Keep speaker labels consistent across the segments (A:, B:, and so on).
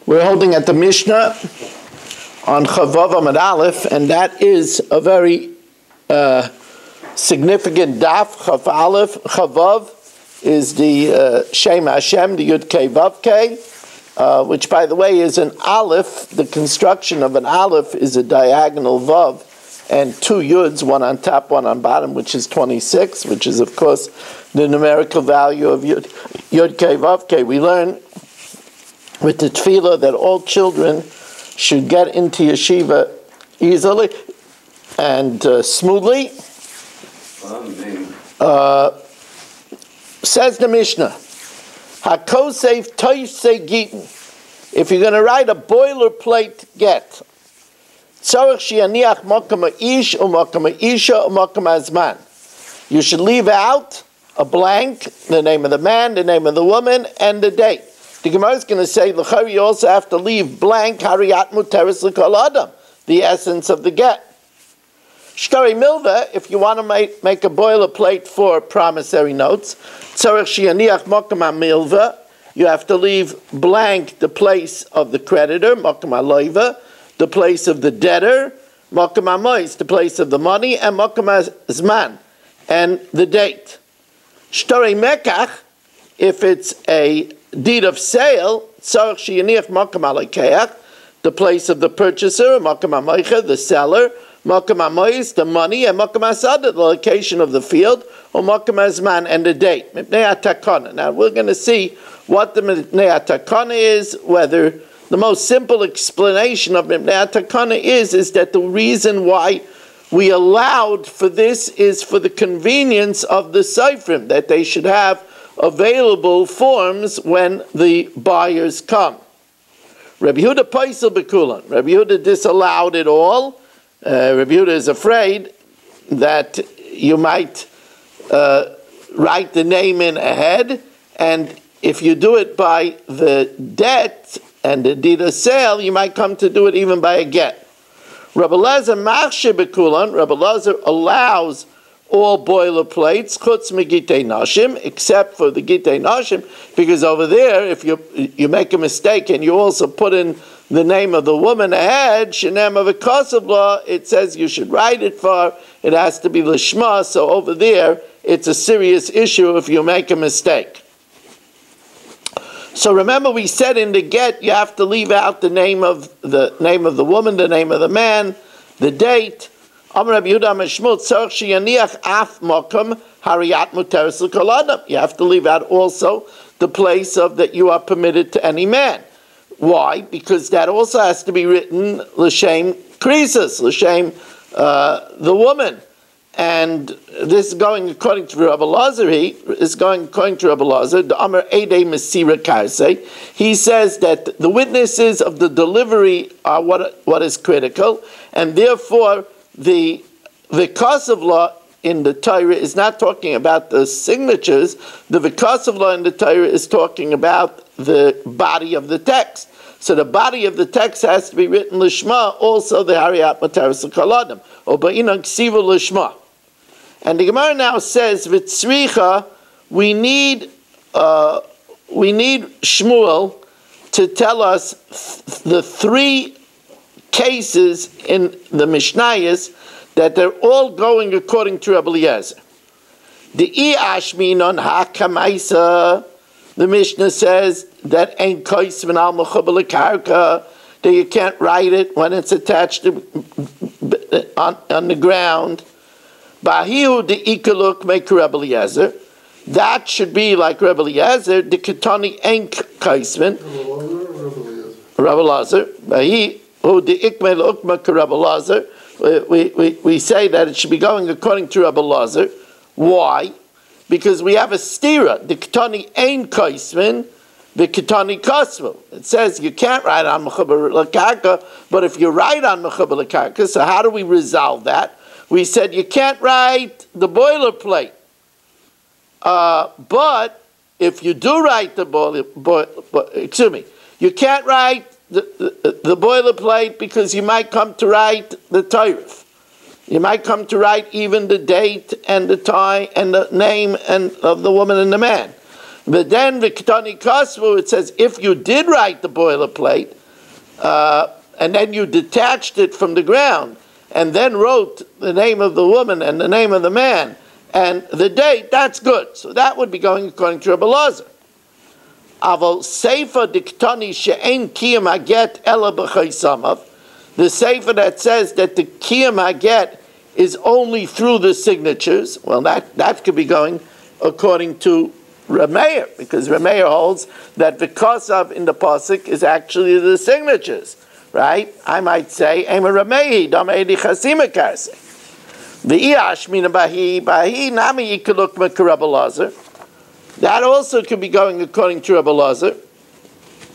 A: We're holding at the Mishnah on Chavav Amud Aleph, and that is a very significant daf. Chav Aleph, Chavav is the Shem Hashem, the Yud Kei Vav Kei, which, by the way, is an Aleph. The construction of an Aleph is a diagonal Vav, and two Yuds, one on top, one on bottom, which is 26, which is, of course, the numerical value of Yud Kei Vav Kei. We learn with the tefillah that all children should get into yeshiva easily and smoothly. Says the Mishnah, Hakosef Toisei Gittin. If you're going to write a boilerplate get, Tzarech Shianiach Makam Ish Umakam Isha Umakam Azman. You should leave out a blank, the name of the man, the name of the woman, and the date. The Gemara is going to say, you also have to leave blank, Hariyat Muteris L'Kol Adam, the essence of the get. Shtari Milva, if you want to make a boilerplate for promissory notes, Tzarech Shianiach Makam HaMilva, you have to leave blank the place of the creditor, Makam HaLoiva, the place of the debtor, Makam HaMois, the place of the money, and Makam HaZman, and the date. Shtari Mekach, if it's a deed of sale, the place of the purchaser, the seller, the money, and the location of the field, and the date. Now we're going to see what the Mipnei HaTakana is, whether the most simple explanation of Mipnei HaTakana is that the reason why we allowed for this is for the convenience of the Seifrim, that they should have available forms when the buyers come. Rabbi Yehuda Paisel Bekulan. Rabbi Yehuda disallowed it all. Rabbi Yehuda is afraid that you might write the name in ahead, and if you do it by the debt and the deed of sale, you might come to do it even by a get. Rabbi Lezer Machshe Bekulan. Rabbi Lezer allows all boilerplates, chutz megitei nashim, except for the gitei nashim, because over there, if you make a mistake and you also put in the name of the woman ahead, shenem of a kosav law, it says you should write it for, it has to be lishma, so over there, it's a serious issue if you make a mistake. So remember, we said in the get, you have to leave out the name of the woman, the name of the man, the date. You have to leave out also the place of that you are permitted to any man. Why? Because that also has to be written l'shem krisis, l'shem the woman. And this is going according to Rabbi Lazar. The Amar Eidei Mesira Karsei. He says that the witnesses of the delivery are what is critical, and therefore the Vikasav law in the Torah is not talking about the signatures. The Vikasav law in the Torah is talking about the body of the text. So the body of the text has to be written lishma, also the Hariyat Materis L'Kol or Ba'inan Ksiva lishma. And the Gemara now says, V'tzricha, we need Shmuel to tell us the three cases in the Mishnayos that they're all going according to Rabbi Eliezer. The Ashminon HaKamaisa, the Mishnah says that ain't kois v'nal mechubar l'karka, that you can't write it when it's attached to, on the ground. Bahiu the ikaluk make Rabbi Eliezer. That should be like Rabbi Eliezer. The ketani ain't kois v'n. Rabbi Eliezer. Bahi who the ikmel ukma Rabbi Eliezer. We say that it should be going according to Rabbi Eliezer. Why? Because we have a stira. The ketani ain't koisvin, the ketani kosvu. It says you can't write on mechubar l'karka, but if you write on mechubar l'karka, so how do we resolve that? We said you can't write the boilerplate. But if you do write the you can't write the boilerplate because you might come to write the Torah. You might come to write even the date and the time and the name and of the woman and the man. But then the Ketani Kasvu, it says if you did write the boilerplate, and then you detached it from the ground, and then wrote the name of the woman and the name of the man and the date, that's good. So that would be going according to Rabbi Elazar. Aval Sefer Diktani She'en Kiyam Haget Ela B'Chaysamav, the Sefer that says that the Kiyam Haget is only through the signatures, well, that could be going according to Rameir, because Rameir holds that the Kosav in the Pasuk is actually the signatures, right? I might say, Ema Rameir, Dameidi Chasimakase. The Iashmina Bahi, Nami Yikaluk Rabbi Elazar. That also could be going according to Rabbi Elazar.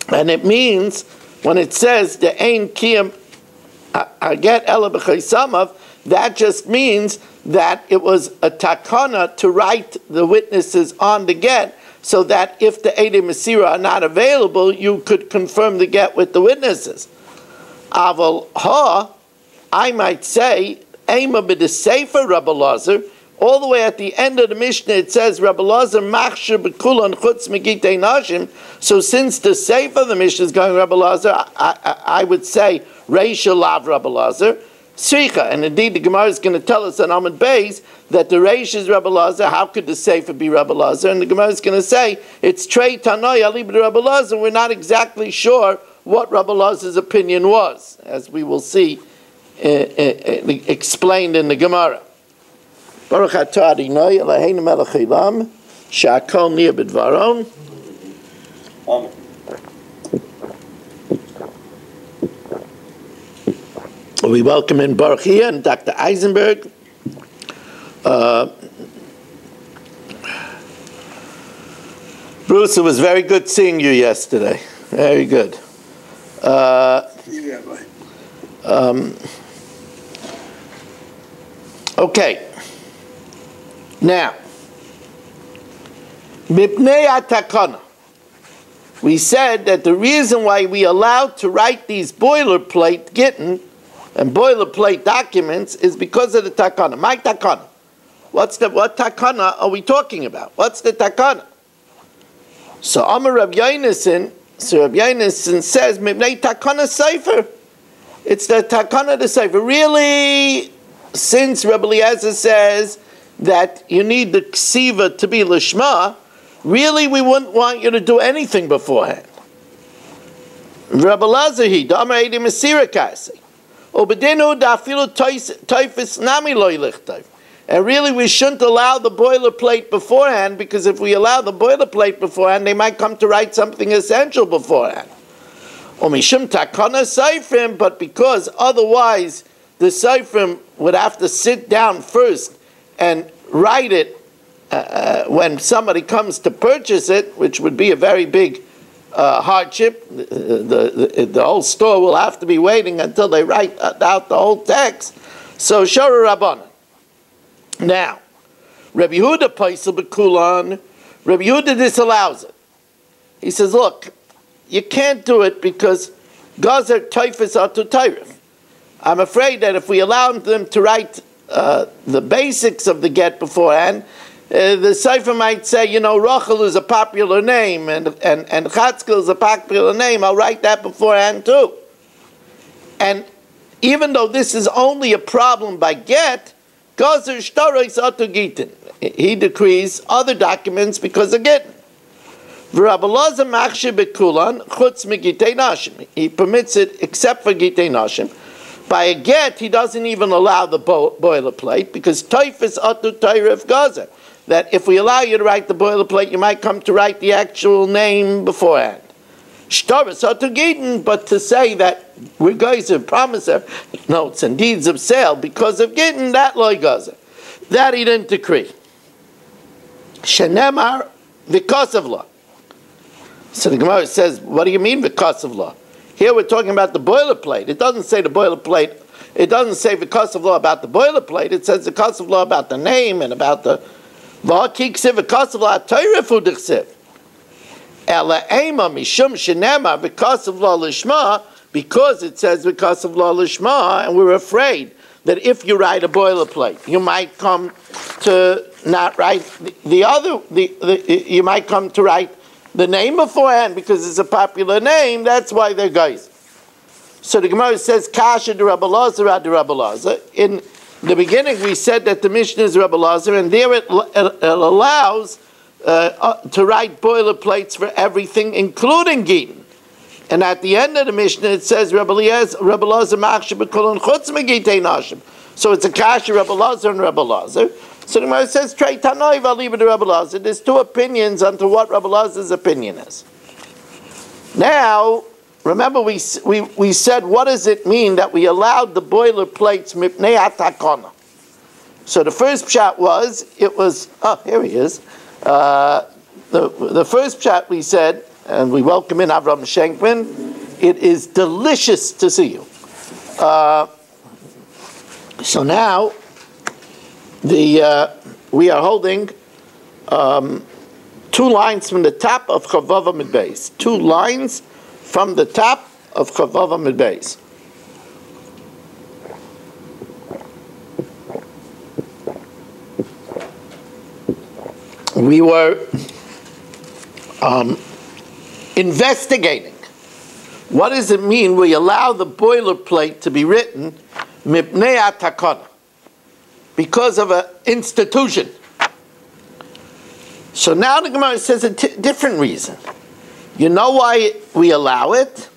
A: And it means, when it says, the Ein Kiyam Haget Ela B'Chaysamav, that just means that it was a takana to write the witnesses on the get, so that if the Eidei Masira are not available, you could confirm the get with the witnesses. Aval ha, I might say, Ema b'desefer Rabbi Elazar, all the way at the end of the Mishnah it says Rabbi Elazar machshir b'kulan chutz megitei nashim. So since the sefer of the Mishnah is going Rabbi Elazar, I would say Reisha lav Rabbi Elazar. Sricha, and indeed the Gemara is going to tell us on Amud Beis that the Reish is Rabbi Elazar. How could the Sefer be Rabbi Elazar? And the Gemara is going to say it's Trei Tanoi Alibra Rabbi Elazar. We're not exactly sure what Rabbi Elazar's opinion was, as we will see explained in the Gemara. Baruch atah Adonai Eloheinu melech haolam she'akol niyeh b'dvaro. Amen. We welcome in Baruch here and Dr. Eisenberg. Bruce, it was very good seeing you yesterday. Very good. Okay. Now, Mipnei Atakana. We said that the reason why we allowed to write these boilerplate Gittin and boilerplate documents is because of the takana. My takana. What takana are we talking about? What's the takana? So Amar Rabbi Yonason, says, Mibnei takana sefer. It's the takana of the sefer. Really, since Rabbi Eliezer says that you need the ksiva to be lishma, really we wouldn't want you to do anything beforehand. Rabbi Eliezer he, Damar Eidi Masira Kasi. And really we shouldn't allow the boilerplate beforehand, because if we allow the boilerplate beforehand, they might come to write something essential beforehand. But because otherwise the Seifrim would have to sit down first and write it when somebody comes to purchase it, which would be a very big hardship. The whole store will have to be waiting until they write out the whole text. So Shara Rabbanan. Now, Rabbi Yehuda Paisel B'Kulan, Rabbi Yehuda disallows it. He says, look, you can't do it because Gazer Taifis Atu Tairif. I'm afraid that if we allow them to write the basics of the get beforehand, the Sefer might say, you know, Rachel is a popular name and Chatzkel is a popular name. I'll write that beforehand too. And even though this is only a problem by get, Gazer Shtarois Atu Gittin. He decrees other documents because of Gittin. He permits it except for Gittin Nashim. By a get, he doesn't even allow the boilerplate because Taifis Atu Tairif Gazer. That if we allow you to write the boilerplate, you might come to write the actual name beforehand. Shtaris Atu Gittin, but to say that we're going to promise notes and deeds of sale because of Gittin, that loy Gazer. That he didn't decree. Shenemar because of law. So the Gemara says, what do you mean because of law? Here we're talking about the boilerplate. It doesn't say the boilerplate. It doesn't say because of law about the boilerplate. It says because of law about the name and about the law. Because of law because of law lishma, because it says because of law lishma, and we're afraid that if you write a boilerplate, you might come to not write you might come to write the name beforehand because it's a popular name. That's why they're guys. So the Gemara says, Kasha de Rabbi Lazar ad Rabbi Lazar. In the beginning, we said that the Mishnah is Rabbi Lazar, and there it allows to write boilerplates for everything, including Gittin. And at the end of the Mishnah, it says, Rabbi Lazar machshir b'kolon chutz megitei nashim. So it's a Kasha Rabbi Lazar and Rabbi Lazar. So the Gemara says, Trei Tanoi v'aliba de Rabbi Lazar. There's two opinions onto what Rabbi Lazar's opinion is. Now, remember we said, what does it mean that we allowed the boilerplates mipnei hatakana? So the first pshat was, here he is. The first pshat we said, and we welcome in Avram Shenkman, it is delicious to see you. So now, we are holding 2 lines from the top of Chavava Mid Beis. 2 lines from the top of Chavava Mid Beis. We were investigating. What does it mean we allow the boilerplate to be written mipnei hatakana? Because of an institution. So now the Gemara says a different reason. You know why we allow it?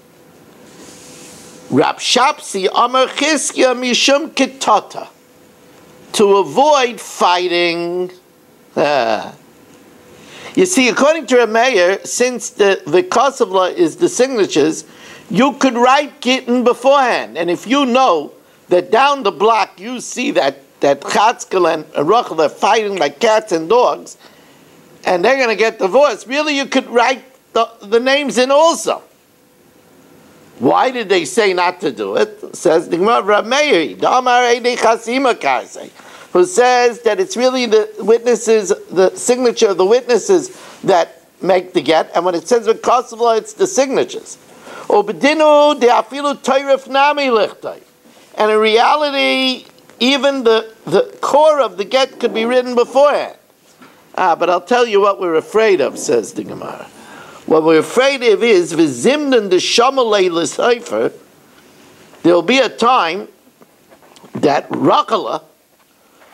A: Rab Shapsi Amar Chizkiya Mishum Kitata. To avoid fighting. You see, according to Rameir, since the Kosovla is the signatures, you could write Gittin beforehand. And if you know that down the block you see that Chatzkel and Rachel are fighting like cats and dogs, and they're going to get divorced, really you could write the names in also. Why did they say not to do it? Says the Gemara of Rameir, who says that it's really the witnesses, the signature of the witnesses that make the get, and when it says with Kosovo, it's the signatures. And in reality, even the core of the get could be written beforehand. But I'll tell you what we're afraid of, says the Gemara. What we're afraid of is, v'zimnan d'shamalei l'seifer, there'll be a time that Rachel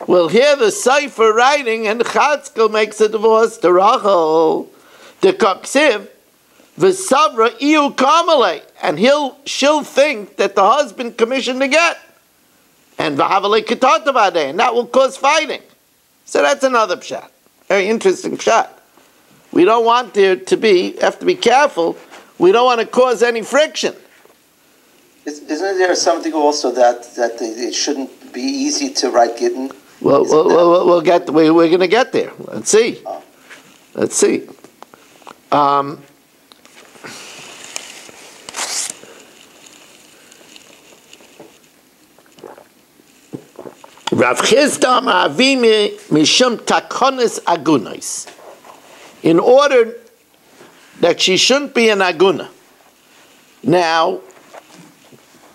A: will hear the Sefer writing, and Chatzkel makes a divorce to Rachel, the Kaksiv, v'savra iu kamalei, and she'll think that the husband commissioned the get, and v'havalei kitatavadeh, and that will cause fighting. So that's another pshat, very interesting pshat. We don't want there to be, have to be careful, we don't want to cause any friction.
B: Isn't there something also that it shouldn't be easy to write Gittin?
A: We're going to get there. Let's see.
B: Oh.
A: Let's see. Rav Chisda ma'avimi mishum takonis agunos. In order that she shouldn't be an aguna. Now,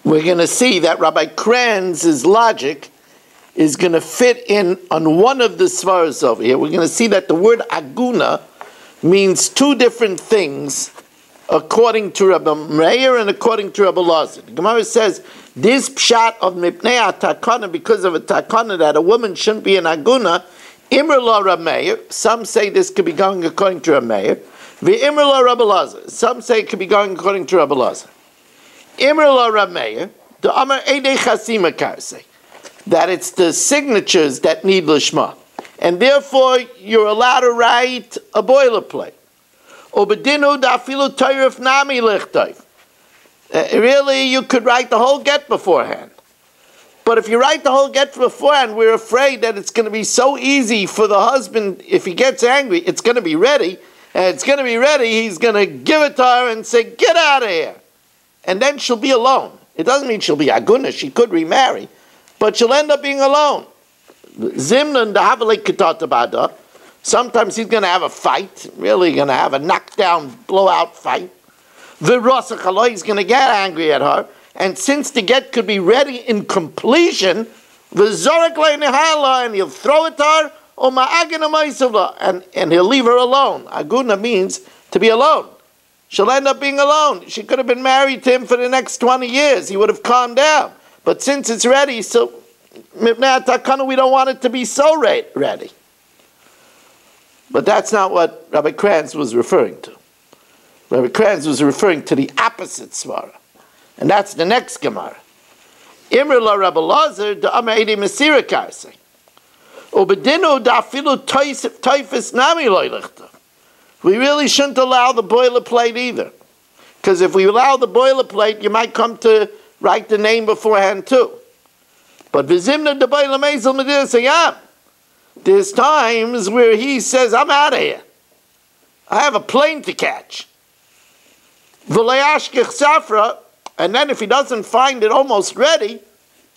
A: we're going to see that Rabbi Kranz's logic is going to fit in on one of the svaras over here. We're going to see that the word aguna means 2 different things according to Rabbi Meir and according to Rabbi Lazar. The Gemara says this pshat of mipnei hatakana, because of a takana that a woman shouldn't be an aguna, imr la Rabbi Meir. Some say this could be going according to Rabbi Meir. V'imr la Rabbi Lazar. Some say it could be going according to Rabbi Lazar. Imr la Rabbi Meir, the Amar Eidei Chasima Karsei, that it's the signatures that need lishma, and therefore you're allowed to write a boilerplate. Obedinu dafilu toyref nami lichtayv. Really, you could write the whole get beforehand. But if you write the whole get beforehand, we're afraid that it's going to be so easy for the husband, if he gets angry, it's going to be ready, and it's going to be ready, he's going to give it to her and say, get out of here. And then she'll be alone. It doesn't mean she'll be aguna, she could remarry, but she'll end up being alone. Zimnan dahavalei kitatabada. Sometimes he's going to have a fight, really going to have a knockdown, blowout fight. V'rosach aloi, he's going to get angry at her. And since the get could be ready in completion, V'zorek le'nehala, and he'll throw it to her, and he'll leave her alone. Aguna means to be alone. She'll end up being alone. She could have been married to him for the next 20 years. He would have calmed down. But since it's ready, so we don't want it to be so ready. But that's not what Rabbi Kranz was referring to. Rabbi Kranz was referring to the opposite svara. And that's the next Gemara. Imr la Rabbi Lazar, the Amedi Mesira Karse. Ubedinu da filu toifis nami loylichta. We really shouldn't allow the boilerplate either. Because if we allow the boilerplate, you might come to write the name beforehand too. But v'zimna de boiler mezel medina sayam. There's times where he says, I'm out of here. I have a plane to catch. V'layashkich safra, and then if he doesn't find it almost ready,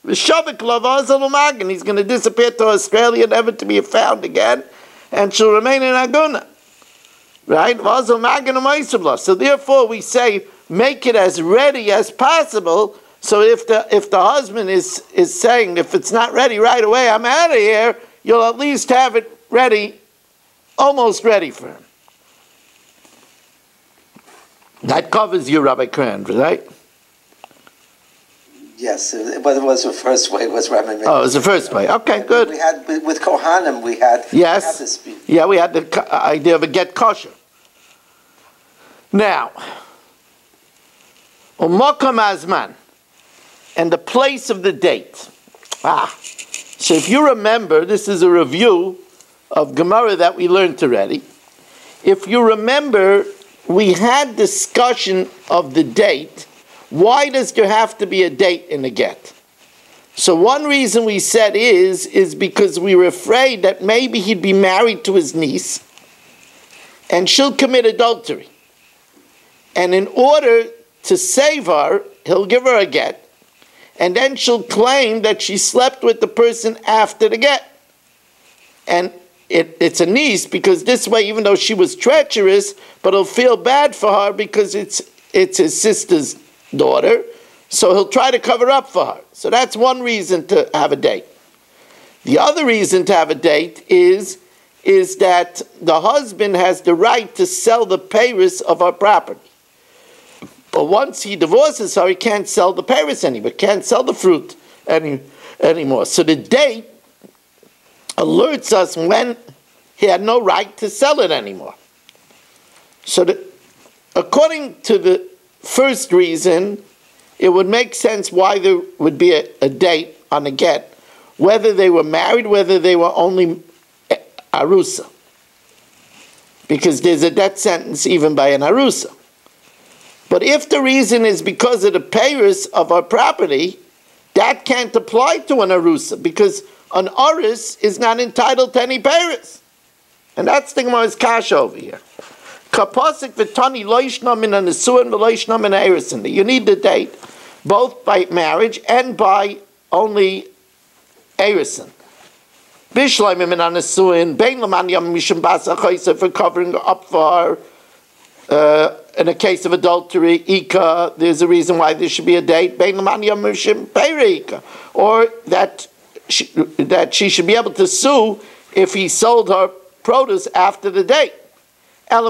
A: v'shavik lavazal he's going to disappear to Australia, never to be found again, and she'll remain in Aguna. Right? So therefore we say, make it as ready as possible. So if the husband is saying, if it's not ready right away, I'm out of here, you'll at least have it ready, almost ready for him. That covers you, Rabbi Kranz, right?
B: Yes, but it was the first way. It was Rabbi.
A: Oh, it was the first way. Okay, good.
B: We had with Kohanim. We had
A: yes. Yeah, we had the idea of a get kosher. Now, umakam azman, and the place of the date. So if you remember, this is a review of Gemara that we learned already. If you remember, we had discussion of the date. Why does there have to be a date in the get? So one reason we said is because we were afraid that maybe he'd be married to his niece and she'll commit adultery. And in order to save her, he'll give her a get, and then she'll claim that she slept with the person after the get. And it's a niece, because this way, even though she was treacherous, but he'll feel bad for her because it's his sister's daughter, so he'll try to cover up for her. So that's one reason to have a date. The other reason to have a date is that the husband has the right to sell the peiros of her property. But once he divorces her, he can't sell the peiros anymore, can't sell the fruit anymore. So the date alerts us when he had no right to sell it anymore. So according to the first reason, it would make sense why there would be a date on a get, whether they were married, whether they were only arusa. Because there's a death sentence even by an arusa. But if the reason is because of the peiros of our property, that can't apply to an arusa, because an aris is not entitled to any peiros. And that's the Gemara's kasha over here. Kapasik v'tani loishna min ha-nesuin v'loishna min ha-erisin. You need the date, both by marriage and by only erisin. Bishleim min ha-nesuin, bein l'man yam mishum basa chaysa, for covering up for her. In a case of adultery, Ika, there's a reason why there should be a date. Or that she should be able to sue if he sold her produce after the date. If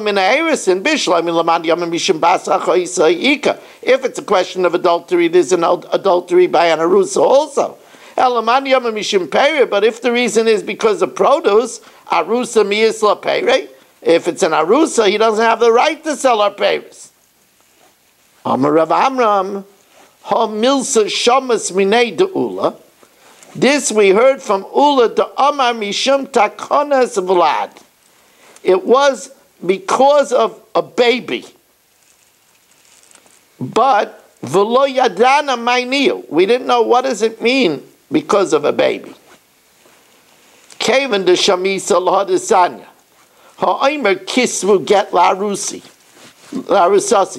A: it's a question of adultery, there's an adultery by an arusa also. But if the reason is because of produce, arusa miyisla pere. If it's an arusa, he doesn't have the right to sell our peiros. Amar Rav Amram, ha milsa shamas minei de Ula. This we heard from Ula de Amar mishum takonas vlad. It was because of a baby. But v'lo yadana mainiu. We didn't know what does it mean because of a baby. Kaven de shamisa l'hadesanya. Ha'omer kisvu get larusasi.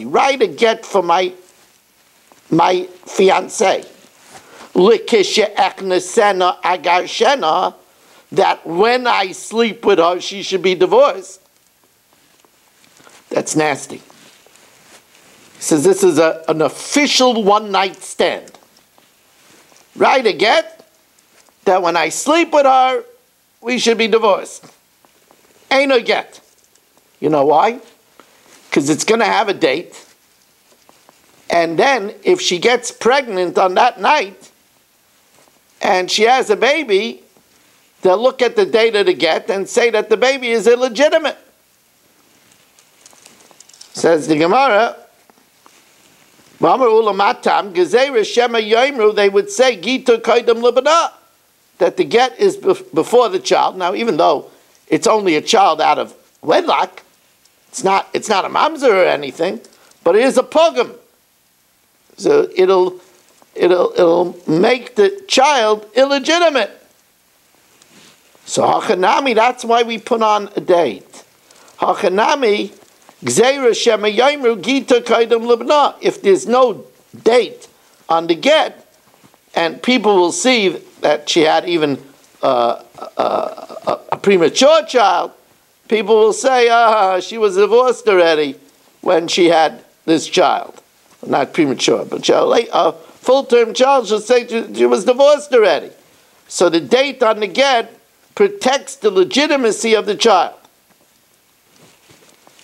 A: Write a get for my fiancé. Likisha eknesena agarshena, that when I sleep with her, she should be divorced. That's nasty. He says this is an official one-night stand. Write a get, that when I sleep with her, we should be divorced. Ain't no get. You know why? Because it's going to have a date. And then if she gets pregnant on that night and she has a baby, they'll look at the date of the get and say that the baby is illegitimate. Says the Gemara, they would say that the get is before the child. Now, even though it's only a child out of wedlock, it's not a mamzer or anything, but it is a pogum. So it'll make the child illegitimate. So hachanami, that's why we put on a date. Hachanami, gzeira shema yomru gita kaidam libna. If there's no date on the get, and people will see that she had even a premature child, people will say, she was divorced already when she had this child. Not premature, but a full-term child should say she was divorced already. So the date on the get protects the legitimacy of the child.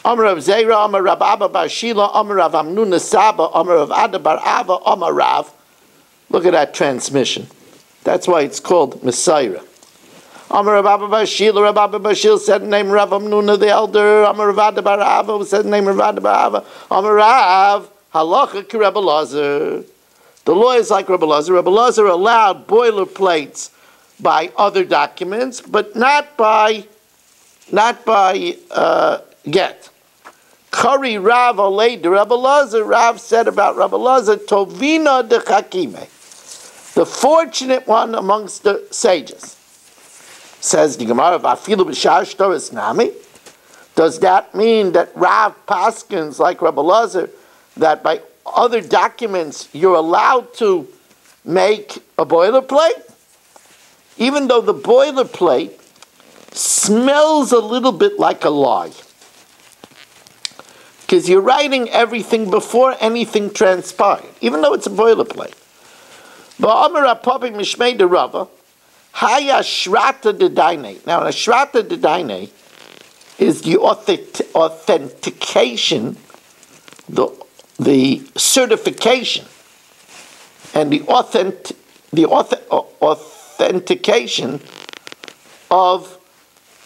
A: Amar Rav Zera, Amar Rav Abba bar Shila, Amar Rav Amnuna Saba, Amar Rav Ada bar Ava, Amar Rav. Look at that transmission. That's why it's called Messiah. Amar Rav Abba bar Shila, Rav Abba bar Shila said the name Rav Amnuna the elder, Amar Rav Ada bar Ava said the name Rav Ada bar Ava, Amar Rav, Halacha ki Rebbe Lazar. The law is like Rebbe Lazar. Rebbe Lazar allowed boilerplates by other documents, but not by get. Kari Rav Olei de Rebbe Lazar. Rav said about Rebbe Lazar, Tovina de Chakime, the fortunate one amongst the sages. Says the Gemara, Vafilu b'shar shtoris nami. Does that mean that Rav paskins like Rebbe Lazar, that by other documents you're allowed to make a boilerplate? Even though the boilerplate smells a little bit like a lie. Because you're writing everything before anything transpired, even though it's a boilerplate. Now, a shrata de daine is the authentication, the certification, and the authentication of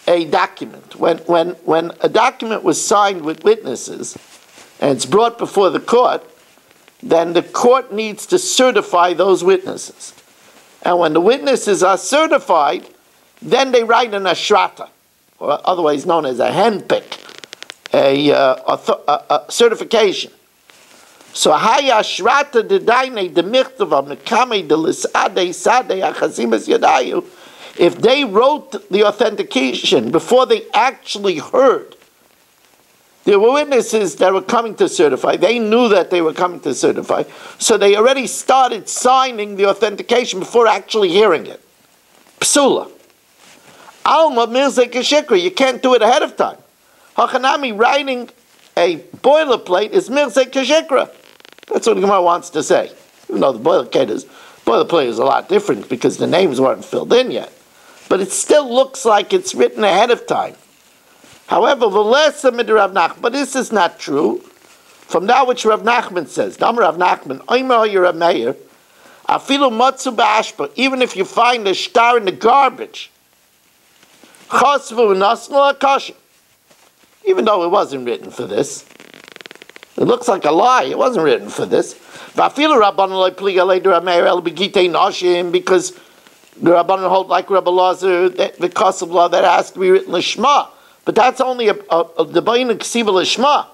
A: a document. When a document was signed with witnesses and it's brought before the court, then the court needs to certify those witnesses. And when the witnesses are certified, then they write an ashrata, or otherwise known as a handpick, a certification. So haya ashrata de daine de michtava mekame de lisade sade achazimas yadayu. If they wrote the authentication before they actually heard, there were witnesses that were coming to certify. They knew that they were coming to certify. So they already started signing the authentication before actually hearing it. Psula. Alma milzek kashikra. You can't do it ahead of time. Hachanami, writing a boilerplate is milzek kashikra. That's what the Gemara wants to say. Even though the boilerplate is a lot different because the names weren't filled in yet. But it still looks like it's written ahead of time. However, but this is not true. From that which Rav Nachman says, Rav Nachman, even if you find a star in the garbage, even though it wasn't written for this, it looks like a lie. It wasn't written for this. Because the Rabbanan hold like Rebbe Lazar, the custom law that has to be written l'shma. But that's only the bayin ksiva l'shma.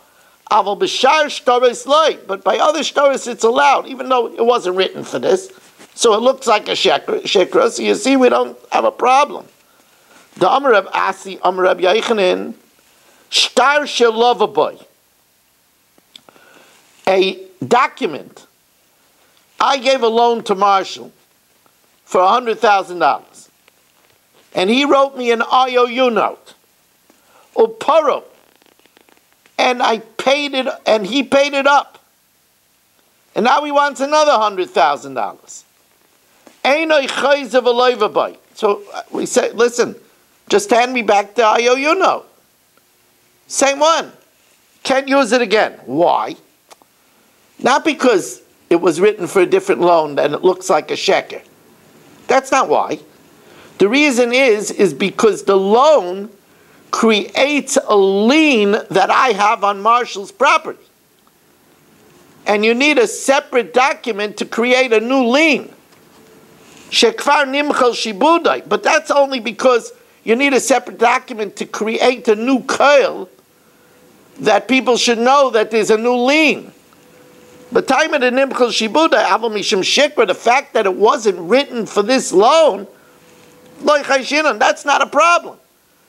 A: Aval b'shar shtaris loy. But by other shtaris it's allowed, even though it wasn't written for this. So it looks like a shekra. So you see, we don't have a problem. The Amar of Asi, Amar of Yochanan, shtar shelovaboy. A document. I gave a loan to Marshall for $100,000. And he wrote me an IOU note. Uparo. And I paid it, and he paid it up. And now he wants another $100,000. Einoi chayzev aloivabai. So we say, listen, just hand me back the IOU. Same one. Can't use it again. Why? Not because it was written for a different loan and it looks like a sheker. That's not why. The reason is because the loan creates a lien that I have on Marshall's property. And you need a separate document to create a new lien. Shekvar nimchal shibudai. But that's only because you need a separate document to create a new koil that people should know that there's a new lien. But time of the nimchal shibudai, aval mishum shikra, the fact that it wasn't written for this loan, that's not a problem.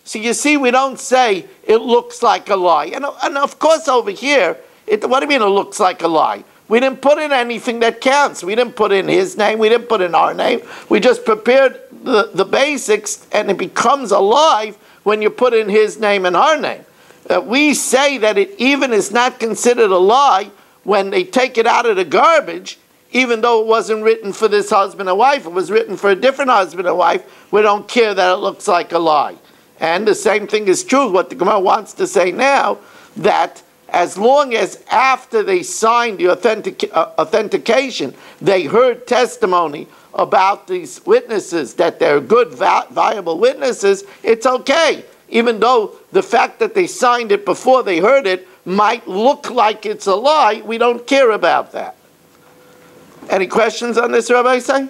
A: So you see, we don't say it looks like a lie. And of course over here, what do you mean it looks like a lie? We didn't put in anything that counts. We didn't put in his name. We didn't put in our name. We just prepared the basics, and it becomes alive when you put in his name and our name. We say that it even is not considered a lie when they take it out of the garbage, even though it wasn't written for this husband and wife. It was written for a different husband and wife. We don't care that it looks like a lie. And the same thing is true, what the Gemara wants to say now, that as long as after they signed the authentication, they heard testimony about these witnesses, that they're good, viable witnesses, it's okay. Even though the fact that they signed it before they heard it might look like it's a lie, we don't care about that. Any questions on this, Rabbi Say?